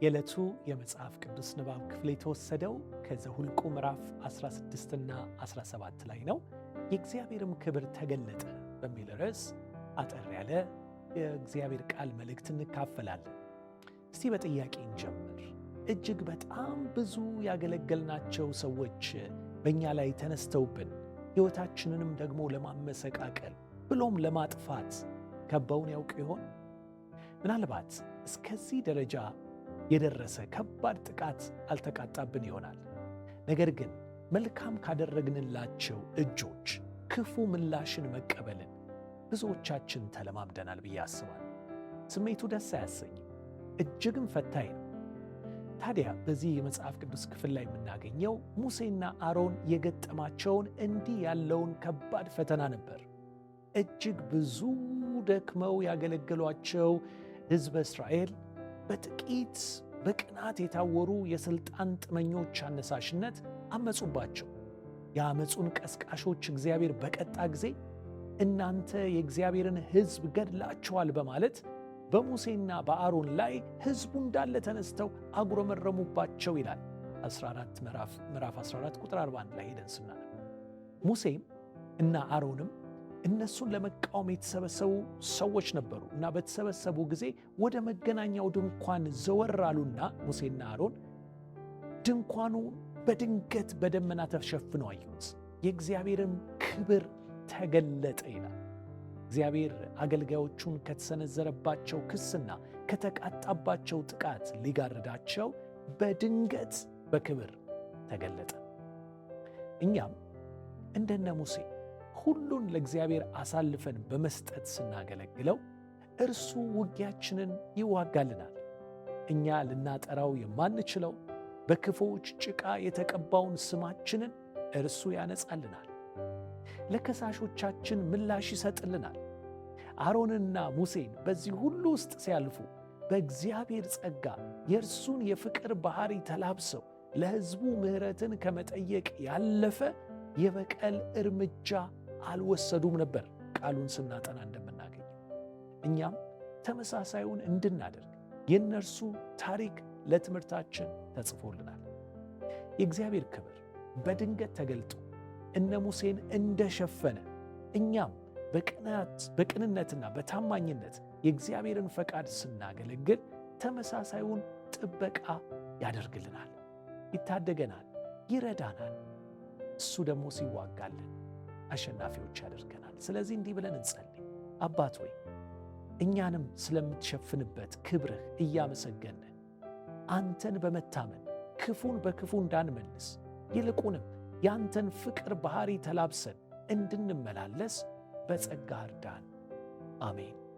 የዕለቱ የመጽሐፍ ቅዱስ ንባብ ክፍል የተወሰደው ከዘኍልቍ ምዕራፍ 16 እና 17 ላይ ነው። የእግዚአብሔርም ክብር ተገለጠ በሚል ርዕስ አጠር ያለ የእግዚአብሔር ቃል መልእክት እንካፈላለን። እስቲ በጥያቄ እንጀምር። እጅግ በጣም ብዙ ያገለገልናቸው ሰዎች በእኛ ላይ ተነስተውብን ሕይወታችንንም ደግሞ ለማመሰቃቀል ብሎም ለማጥፋት ከበውን ያውቅ ይሆን? ምናልባት እስከዚህ ደረጃ የደረሰ ከባድ ጥቃት አልተቃጣብን ይሆናል። ነገር ግን መልካም ካደረግንላቸው እጆች ክፉ ምላሽን መቀበልን ብዙዎቻችን ተለማምደናል ብዬ አስባለሁ። ስሜቱ ደስ አያሰኝም፣ እጅግም ፈታኝ ነው። ታዲያ በዚህ የመጽሐፍ ቅዱስ ክፍል ላይ የምናገኘው ሙሴና አሮን የገጠማቸውን እንዲህ ያለውን ከባድ ፈተና ነበር። እጅግ ብዙ ደክመው ያገለገሏቸው ሕዝበ እስራኤል በጥቂት በቅናት የታወሩ የሥልጣን ጥመኞች አነሳሽነት አመፁባቸው። የአመፁን ቀስቃሾች እግዚአብሔር በቀጣ ጊዜ እናንተ የእግዚአብሔርን ሕዝብ ገድላችኋል በማለት በሙሴና በአሮን ላይ ሕዝቡ እንዳለ ተነስተው አጉረመረሙባቸው ይላል። ምዕራፍ 14 ቁጥር 41 ላይ ሄደን ስናነብ ሙሴም እና አሮንም እነሱን ለመቃወም የተሰበሰቡ ሰዎች ነበሩ እና በተሰበሰቡ ጊዜ ወደ መገናኛው ድንኳን ዘወር አሉና ሙሴና አሮን ድንኳኑ በድንገት በደመና ተሸፍኖ አዩት፣ የእግዚአብሔርም ክብር ተገለጠ ይላል። እግዚአብሔር አገልጋዮቹን ከተሰነዘረባቸው ክስና ከተቃጣባቸው ጥቃት ሊጋርዳቸው በድንገት በክብር ተገለጠ። እኛም እንደነ ሙሴ ሁሉን ለእግዚአብሔር አሳልፈን በመስጠት ስናገለግለው እርሱ ውጊያችንን ይዋጋልናል። እኛ ልናጠራው የማንችለው በክፉዎች ጭቃ የተቀባውን ስማችንን እርሱ ያነጻልናል። ለከሳሾቻችን ምላሽ ይሰጥልናል። አሮንና ሙሴን በዚህ ሁሉ ውስጥ ሲያልፉ በእግዚአብሔር ጸጋ የእርሱን የፍቅር ባሕሪ ተላብሰው ለሕዝቡ ምሕረትን ከመጠየቅ ያለፈ የበቀል እርምጃ አልወሰዱም ነበር። ቃሉን ስናጠና እንደምናገኘው እኛም ተመሳሳዩን እንድናደርግ የእነርሱ ታሪክ ለትምህርታችን ተጽፎልናል። የእግዚአብሔር ክብር በድንገት ተገልጦ እነ ሙሴን እንደሸፈነ እኛም በቅንነትና በታማኝነት የእግዚአብሔርን ፈቃድ ስናገለግል ተመሳሳዩን ጥበቃ ያደርግልናል፣ ይታደገናል፣ ይረዳናል። እሱ ደግሞ ሲዋጋልን አሸናፊዎች ያደርገናል። ስለዚህ እንዲህ ብለን እንጸልይ። አባት ሆይ እኛንም ስለምትሸፍንበት ክብርህ እያመሰገንን አንተን በመታመን ክፉን በክፉ እንዳንመልስ ይልቁንም ያንተን ፍቅር ባሕሪ ተላብሰን እንድንመላለስ በጸጋ እርዳን። አሜን።